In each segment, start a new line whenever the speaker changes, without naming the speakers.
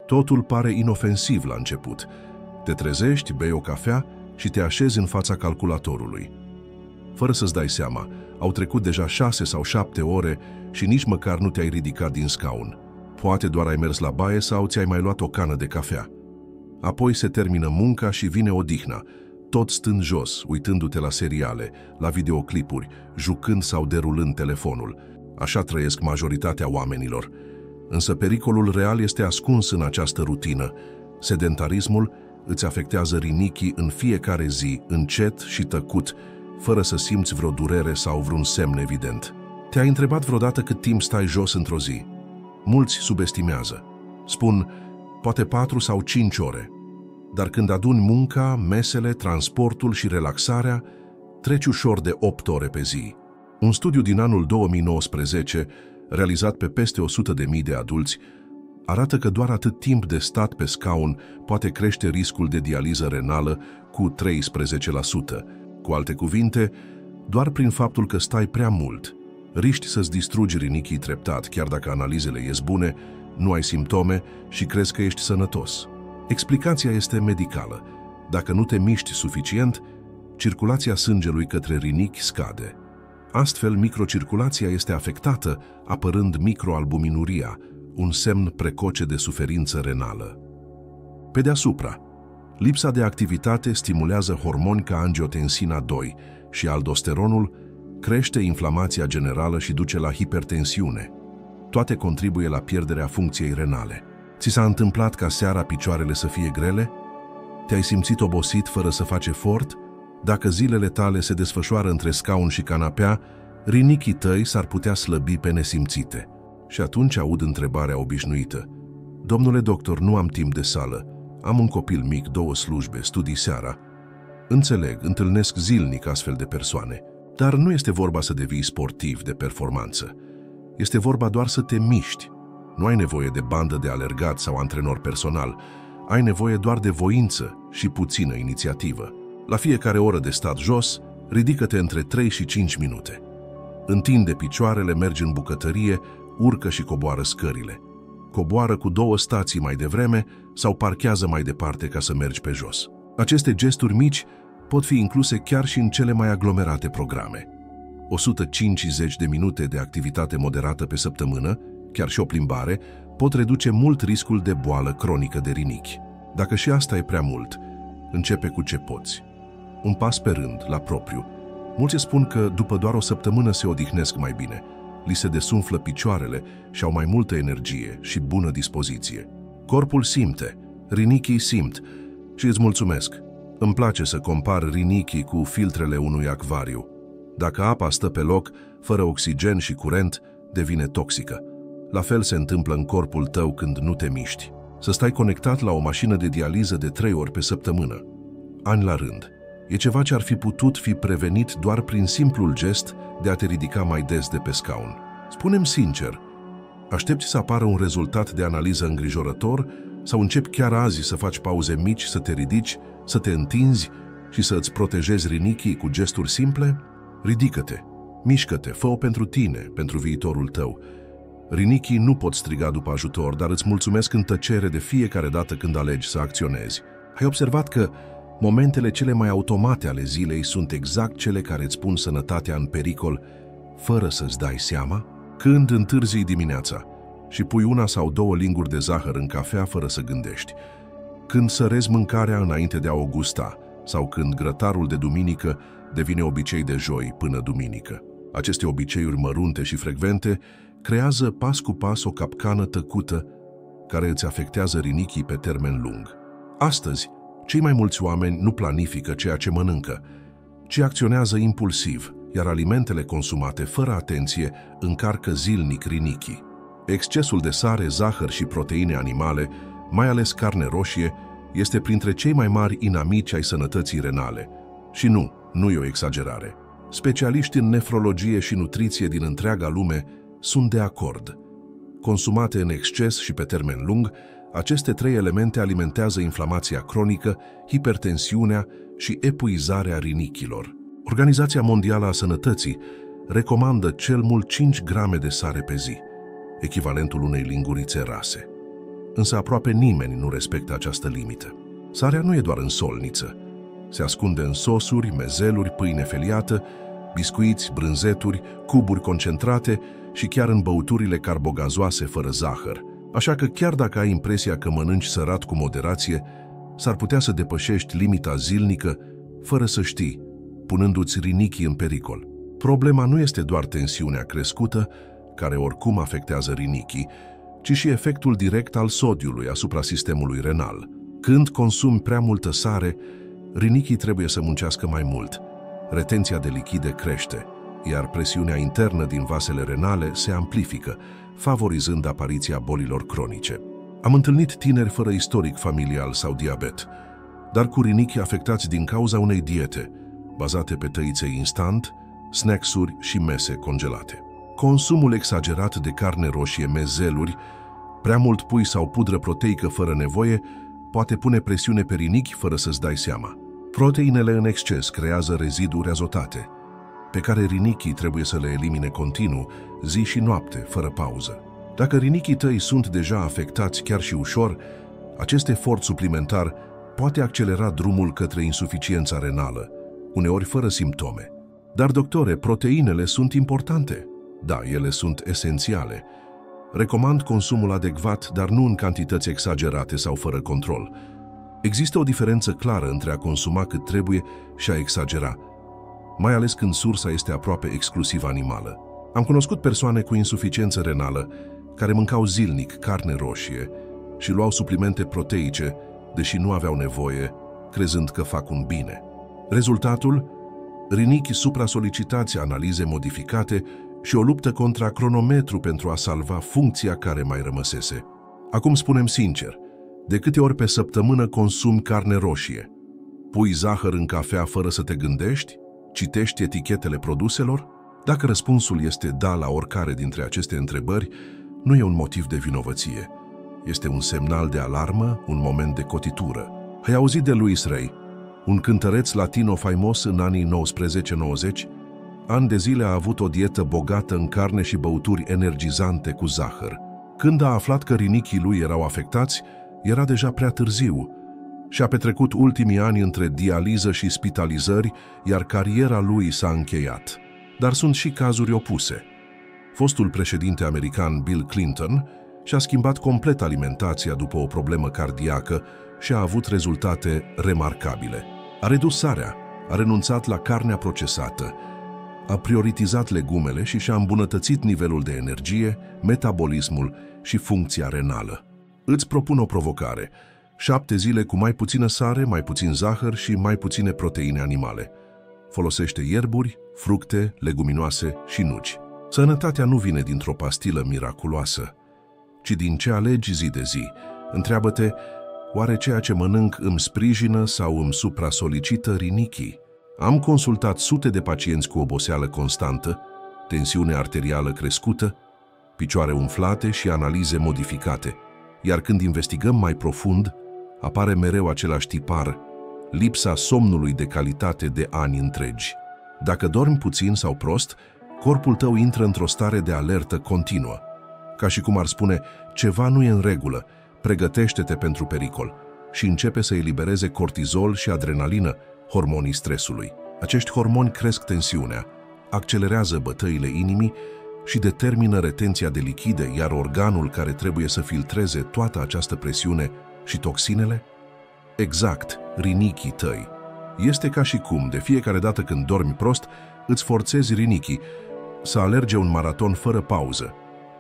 Totul pare inofensiv la început. Te trezești, bei o cafea și te așezi în fața calculatorului. Fără să-ți dai seama, au trecut deja 6 sau 7 ore și nici măcar nu te-ai ridicat din scaun. Poate doar ai mers la baie sau ți-ai mai luat o cană de cafea. Apoi se termină munca și vine odihna, tot stând jos, uitându-te la seriale, la videoclipuri, jucând sau derulând telefonul. Așa trăiesc majoritatea oamenilor. Însă pericolul real este ascuns în această rutină. Sedentarismul îți afectează rinichii în fiecare zi, încet și tăcut, fără să simți vreo durere sau vreun semn evident. Te-ai întrebat vreodată cât timp stai jos într-o zi? Mulți subestimează. Spun, poate 4 sau 5 ore. Dar când aduni munca, mesele, transportul și relaxarea, treci ușor de 8 ore pe zi. Un studiu din anul 2019, realizat pe peste 100.000 de adulți, arată că doar atât timp de stat pe scaun poate crește riscul de dializă renală cu 13%. Cu alte cuvinte, doar prin faptul că stai prea mult, riști să-ți distrugi rinichii treptat, chiar dacă analizele ies bune, nu ai simptome și crezi că ești sănătos. Explicația este medicală. Dacă nu te miști suficient, circulația sângelui către rinichi scade. Astfel, microcirculația este afectată, apărând microalbuminuria, un semn precoce de suferință renală. Pe deasupra, lipsa de activitate stimulează hormoni ca angiotensina 2 și aldosteronul crește inflamația generală și duce la hipertensiune. Toate contribuie la pierderea funcției renale. Ți s-a întâmplat ca seara picioarele să fie grele? Te-ai simțit obosit fără să faci efort? Dacă zilele tale se desfășoară între scaun și canapea, rinichii tăi s-ar putea slăbi pe nesimțite. Și atunci aud întrebarea obișnuită. Domnule doctor, nu am timp de sală. Am un copil mic, 2 slujbe, studii seara. Înțeleg, întâlnesc zilnic astfel de persoane. Dar nu este vorba să devii sportiv de performanță. Este vorba doar să te miști. Nu ai nevoie de bandă de alergat sau antrenor personal. Ai nevoie doar de voință și puțină inițiativă. La fiecare oră de stat jos, ridică-te între 3 și 5 minute. Întinde picioarele, mergi în bucătărie, urcă și coboară scările. Coboară cu 2 stații mai devreme sau parchează mai departe ca să mergi pe jos. Aceste gesturi mici pot fi incluse chiar și în cele mai aglomerate programe. 150 de minute de activitate moderată pe săptămână, chiar și o plimbare, pot reduce mult riscul de boală cronică de rinichi. Dacă și asta e prea mult, începe cu ce poți. Un pas pe rând, la propriu. Mulți spun că după doar o săptămână se odihnesc mai bine, li se desumflă picioarele și au mai multă energie și bună dispoziție. Corpul simte, rinichii simt și îți mulțumesc. Îmi place să compar rinichii cu filtrele unui acvariu. Dacă apa stă pe loc, fără oxigen și curent, devine toxică. La fel se întâmplă în corpul tău când nu te miști. Să stai conectat la o mașină de dializă de 3 ori pe săptămână, ani la rând. E ceva ce ar fi putut fi prevenit doar prin simplul gest de a te ridica mai des de pe scaun. Spune-mi sincer, aștepți să apară un rezultat de analiză îngrijorător sau începi chiar azi să faci pauze mici, să te ridici, să te întinzi și să îți protejezi rinichii cu gesturi simple? Ridică-te, mișcă-te, fă-o pentru tine, pentru viitorul tău. Rinichii nu pot striga după ajutor, dar îți mulțumesc în tăcere de fiecare dată când alegi să acționezi. Ai observat că momentele cele mai automate ale zilei sunt exact cele care îți pun sănătatea în pericol, fără să-ți dai seama? Când întârzii dimineața și pui 1 sau 2 linguri de zahăr în cafea fără să gândești, când sărezi mâncarea înainte de a o gusta sau când grătarul de duminică devine obicei de joi până duminică. Aceste obiceiuri mărunte și frecvente creează pas cu pas o capcană tăcută care îți afectează rinichii pe termen lung. Astăzi, cei mai mulți oameni nu planifică ceea ce mănâncă, ci acționează impulsiv, iar alimentele consumate fără atenție încarcă zilnic rinichii. Excesul de sare, zahăr și proteine animale, mai ales carne roșie, este printre cei mai mari inamici ai sănătății renale. Și nu e o exagerare. Specialiști în nefrologie și nutriție din întreaga lume sunt de acord. Consumate în exces și pe termen lung, aceste 3 elemente alimentează inflamația cronică, hipertensiunea și epuizarea rinichilor. Organizația Mondială a Sănătății recomandă cel mult 5 grame de sare pe zi, echivalentul unei lingurițe rase. însă aproape nimeni nu respectă această limită. Sarea nu e doar în solniță. Se ascunde în sosuri, mezeluri, pâine feliată, biscuiți, brânzeturi, cuburi concentrate și chiar în băuturile carbogazoase fără zahăr. Așa că chiar dacă ai impresia că mănânci sărat cu moderație, s-ar putea să depășești limita zilnică fără să știi, punându-ți rinichii în pericol. Problema nu este doar tensiunea crescută, care oricum afectează rinichii, ci și efectul direct al sodiului asupra sistemului renal. Când consumi prea multă sare, rinichii trebuie să muncească mai mult. Retenția de lichide crește, iar presiunea internă din vasele renale se amplifică, favorizând apariția bolilor cronice. Am întâlnit tineri fără istoric familial sau diabet, dar cu rinichi afectați din cauza unei diete, bazate pe tăițe instant, snacks-uri și mese congelate. Consumul exagerat de carne roșie, mezeluri, prea mult pui sau pudră proteică fără nevoie, poate pune presiune pe rinichi fără să-ți dai seama. Proteinele în exces creează reziduri azotate, pe care rinichii trebuie să le elimine continuu, zi și noapte, fără pauză. Dacă rinichii tăi sunt deja afectați chiar și ușor, acest efort suplimentar poate accelera drumul către insuficiența renală, uneori fără simptome. Dar, doctore, proteinele sunt importante. Da, ele sunt esențiale. Recomand consumul adecvat, dar nu în cantități exagerate sau fără control. Există o diferență clară între a consuma cât trebuie și a exagera, mai ales când sursa este aproape exclusiv animală. Am cunoscut persoane cu insuficiență renală care mâncau zilnic carne roșie și luau suplimente proteice, deși nu aveau nevoie, crezând că fac un bine. Rezultatul? Rinichi supra-solicitați, analize modificate și o luptă contra cronometru pentru a salva funcția care mai rămăsese. Acum spunem sincer, de câte ori pe săptămână consumi carne roșie? Pui zahăr în cafea fără să te gândești? Citești etichetele produselor? Dacă răspunsul este da la oricare dintre aceste întrebări, nu e un motiv de vinovăție. Este un semnal de alarmă, un moment de cotitură. Ai auzit de Luis Rey, un cântăreț latino faimos în anii 1990? Ani de zile a avut o dietă bogată în carne și băuturi energizante cu zahăr. Când a aflat că rinichii lui erau afectați, era deja prea târziu și a petrecut ultimii ani între dializă și spitalizări, iar cariera lui s-a încheiat. Dar sunt și cazuri opuse. Fostul președinte american Bill Clinton și-a schimbat complet alimentația după o problemă cardiacă și a avut rezultate remarcabile. A redus sarea, a renunțat la carnea procesată, a prioritizat legumele și și-a îmbunătățit nivelul de energie, metabolismul și funcția renală. Îți propun o provocare: 7 zile cu mai puțină sare, mai puțin zahăr și mai puține proteine animale. Folosește ierburi, fructe, leguminoase și nuci. Sănătatea nu vine dintr-o pastilă miraculoasă, ci din ce alegi zi de zi. Întreabă-te, oare ceea ce mănânc îmi sprijină sau îmi supra-solicită rinichii? Am consultat sute de pacienți cu oboseală constantă, tensiune arterială crescută, picioare umflate și analize modificate, iar când investigăm mai profund, apare mereu același tipar: lipsa somnului de calitate de ani întregi. Dacă dormi puțin sau prost, corpul tău intră într-o stare de alertă continuă. Ca și cum ar spune, ceva nu e în regulă, pregătește-te pentru pericol, și începe să elibereze cortizol și adrenalină, hormonii stresului. Acești hormoni cresc tensiunea, accelerează bătăile inimii și determină retenția de lichide, iar organul care trebuie să filtreze toată această presiune și toxinele? Exact, rinichii tăi. Este ca și cum, de fiecare dată când dormi prost, îți forțezi rinichii să alerge un maraton fără pauză,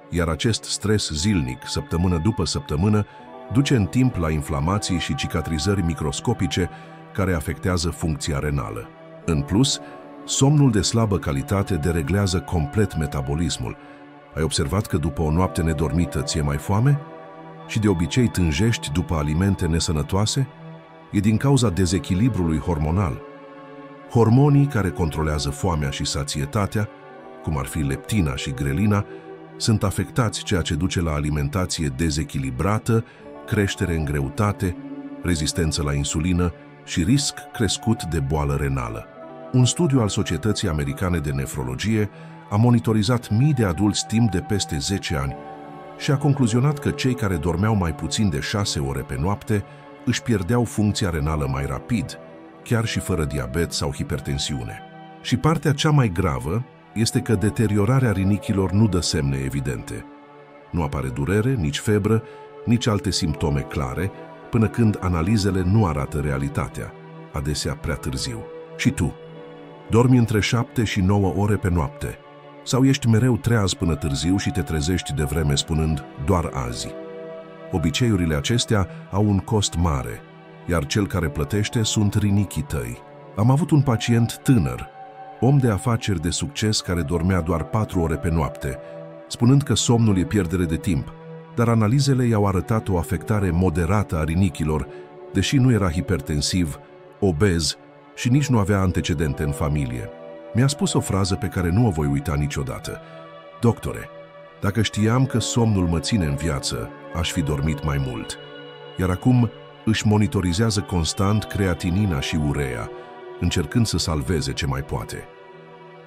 iar acest stres zilnic, săptămână după săptămână, duce în timp la inflamații și cicatrizări microscopice care afectează funcția renală. În plus, somnul de slabă calitate dereglează complet metabolismul. Ai observat că după o noapte nedormită ți-e mai foame? Și de obicei tânjești după alimente nesănătoase? E din cauza dezechilibrului hormonal. Hormonii care controlează foamea și sațietatea, cum ar fi leptina și grelina, sunt afectați, ceea ce duce la alimentație dezechilibrată, creștere în greutate, rezistență la insulină și risc crescut de boală renală. Un studiu al Societății Americane de Nefrologie a monitorizat mii de adulți timp de peste 10 ani și a concluzionat că cei care dormeau mai puțin de 6 ore pe noapte își pierdeau funcția renală mai rapid, chiar și fără diabet sau hipertensiune. Și partea cea mai gravă este că deteriorarea rinichilor nu dă semne evidente. Nu apare durere, nici febră, nici alte simptome clare, până când analizele nu arată realitatea, adesea prea târziu. Și tu? Dormi între 7 și 9 ore pe noapte? Sau ești mereu treaz până târziu și te trezești devreme spunând doar azi? Obiceiurile acestea au un cost mare, iar cel care plătește sunt rinichii tăi. Am avut un pacient tânăr, om de afaceri de succes care dormea doar 4 ore pe noapte, spunând că somnul e pierdere de timp, dar analizele i-au arătat o afectare moderată a rinichilor, deși nu era hipertensiv, obez și nici nu avea antecedente în familie. Mi-a spus o frază pe care nu o voi uita niciodată. Doctore, dacă știam că somnul mă ține în viață, aș fi dormit mai mult. Iar acum își monitorizează constant creatinina și urea, încercând să salveze ce mai poate.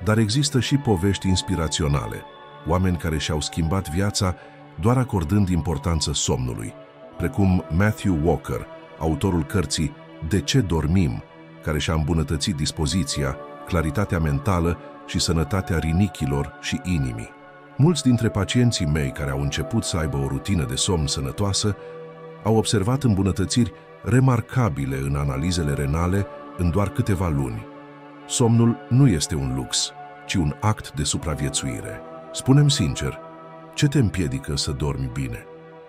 Dar există și povești inspiraționale, oameni care și-au schimbat viața doar acordând importanță somnului, precum Matthew Walker, autorul cărții De ce dormim, care și-a îmbunătățit dispoziția, claritatea mentală și sănătatea rinichilor și inimii. Mulți dintre pacienții mei care au început să aibă o rutină de somn sănătoasă au observat îmbunătățiri remarcabile în analizele renale în doar câteva luni. Somnul nu este un lux, ci un act de supraviețuire. Spune-mi sincer, ce te împiedică să dormi bine?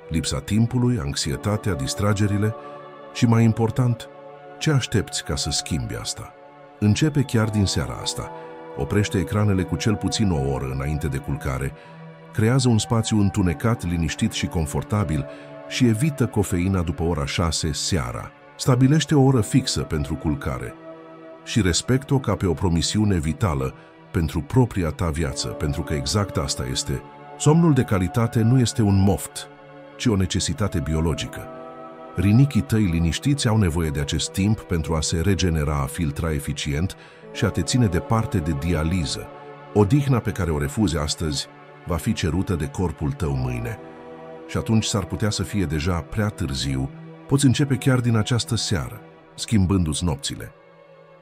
Lipsa timpului, anxietatea, distragerile și, mai important, ce aștepți ca să schimbi asta? Începe chiar din seara asta. Oprește ecranele cu cel puțin o oră înainte de culcare, creează un spațiu întunecat, liniștit și confortabil și evită cofeina după ora 6 seara. Stabilește o oră fixă pentru culcare și respectă-o ca pe o promisiune vitală pentru propria ta viață, pentru că exact asta este. Somnul de calitate nu este un moft, ci o necesitate biologică. Rinichii tăi liniștiți au nevoie de acest timp pentru a se regenera, a filtra eficient și a te ține departe de dializă. Odihna pe care o refuzi astăzi va fi cerută de corpul tău mâine. Și atunci s-ar putea să fie deja prea târziu. Poți începe chiar din această seară, schimbându-ți nopțile.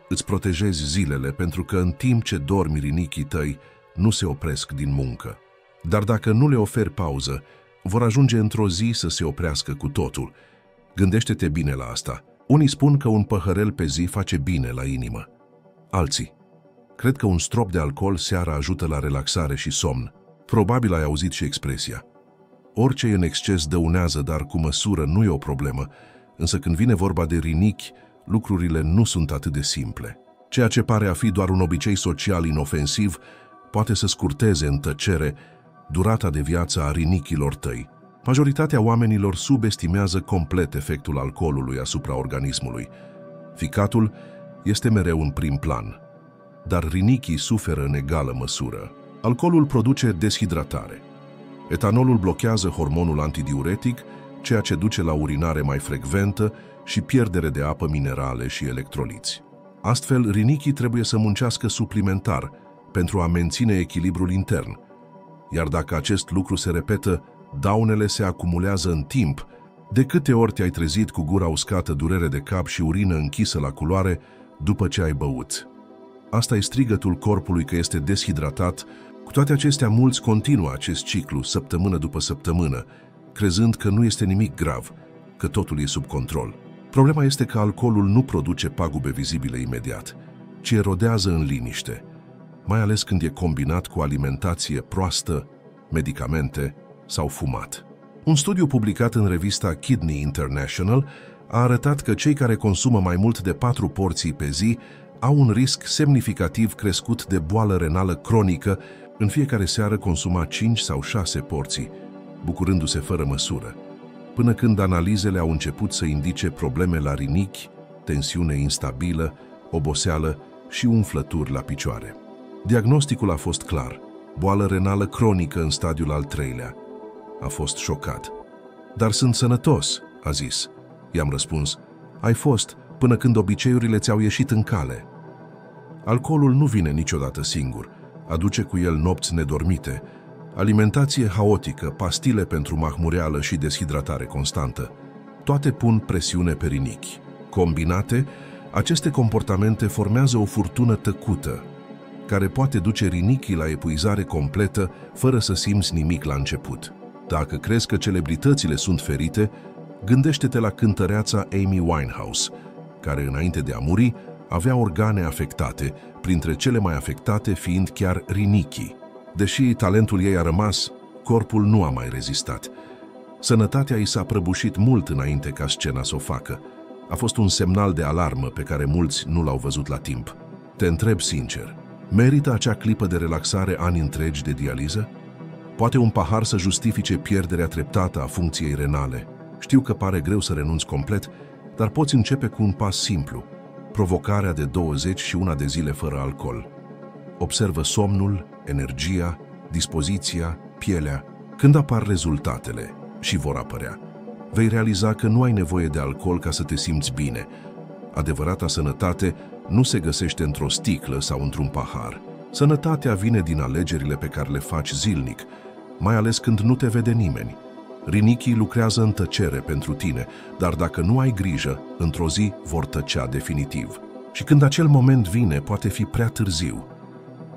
Îți protejezi zilele pentru că în timp ce dormi rinichii tăi nu se opresc din muncă. Dar dacă nu le oferi pauză, vor ajunge într-o zi să se oprească cu totul. Gândește-te bine la asta. Unii spun că un păhărel pe zi face bine la inimă. Alții cred că un strop de alcool seara ajută la relaxare și somn. Probabil ai auzit și expresia. Orice în exces dăunează, dar cu măsură nu e o problemă, însă când vine vorba de rinichi, lucrurile nu sunt atât de simple. Ceea ce pare a fi doar un obicei social inofensiv poate să scurteze în tăcere durata de viață a rinichilor tăi. Majoritatea oamenilor subestimează complet efectul alcoolului asupra organismului. Ficatul este mereu în prim plan, dar rinichii suferă în egală măsură. Alcoolul produce deshidratare. Etanolul blochează hormonul antidiuretic, ceea ce duce la urinare mai frecventă și pierdere de apă, minerale și electroliți. Astfel, rinichii trebuie să muncească suplimentar pentru a menține echilibrul intern. Iar dacă acest lucru se repetă, daunele se acumulează în timp. De câte ori te-ai trezit cu gura uscată, durere de cap și urină închisă la culoare după ce ai băut? Asta e strigătul corpului că este deshidratat. Cu toate acestea, mulți continuă acest ciclu săptămână după săptămână, crezând că nu este nimic grav, că totul e sub control. Problema este că alcoolul nu produce pagube vizibile imediat, ci erodează în liniște, mai ales când e combinat cu alimentație proastă, medicamente sau fumat. Un studiu publicat în revista Kidney International a arătat că cei care consumă mai mult de 4 porții pe zi au un risc semnificativ crescut de boală renală cronică. În fiecare seară consuma 5 sau 6 porții, bucurându-se fără măsură, până când analizele au început să indice probleme la rinichi, tensiune instabilă, oboseală și umflături la picioare. Diagnosticul a fost clar: boală renală cronică în stadiul al 3-lea. A fost șocat. Dar sunt sănătos, a zis. I-am răspuns: ai fost până când obiceiurile ți-au ieșit în cale. Alcoolul nu vine niciodată singur, aduce cu el nopți nedormite, Alimentație haotică, pastile pentru mahmureală și deshidratare constantă, toate pun presiune pe rinichi. Combinate, aceste comportamente formează o furtună tăcută, care poate duce rinichii la epuizare completă fără să simți nimic la început. Dacă crezi că celebritățile sunt ferite, gândește-te la cântăreața Amy Winehouse, care înainte de a muri avea organe afectate, printre cele mai afectate fiind chiar rinichii. Deși talentul ei a rămas, corpul nu a mai rezistat. Sănătatea i s-a prăbușit mult înainte ca scena să o facă. A fost un semnal de alarmă pe care mulți nu l-au văzut la timp. Te întreb sincer, merită acea clipă de relaxare ani întregi de dializă? Poate un pahar să justifice pierderea treptată a funcției renale? Știu că pare greu să renunți complet, dar poți începe cu un pas simplu, provocarea de 21 de zile fără alcool. Observă somnul, energia, dispoziția, pielea. Când apar rezultatele, și vor apărea, vei realiza că nu ai nevoie de alcool ca să te simți bine. Adevărata sănătate nu se găsește într-o sticlă sau într-un pahar. Sănătatea vine din alegerile pe care le faci zilnic, mai ales când nu te vede nimeni. Rinichii lucrează în tăcere pentru tine, dar dacă nu ai grijă, într-o zi vor tăcea definitiv. Și când acel moment vine, poate fi prea târziu.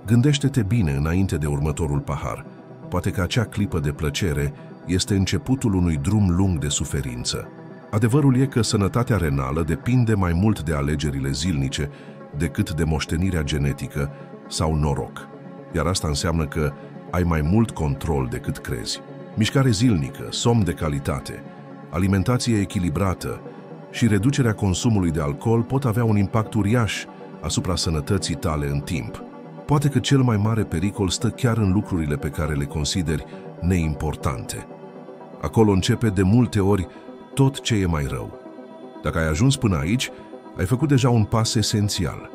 Gândește-te bine înainte de următorul pahar. Poate că acea clipă de plăcere este începutul unui drum lung de suferință. Adevărul e că sănătatea renală depinde mai mult de alegerile zilnice decât de moștenirea genetică sau noroc. Iar asta înseamnă că ai mai mult control decât crezi. Mișcare zilnică, somn de calitate, alimentație echilibrată și reducerea consumului de alcool pot avea un impact uriaș asupra sănătății tale în timp. Poate că cel mai mare pericol stă chiar în lucrurile pe care le consideri neimportante. Acolo începe de multe ori tot ce e mai rău. Dacă ai ajuns până aici, ai făcut deja un pas esențial.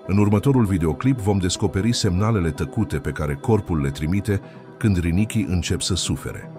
În următorul videoclip vom descoperi semnalele tăcute pe care corpul le trimite când rinichii încep să sufere.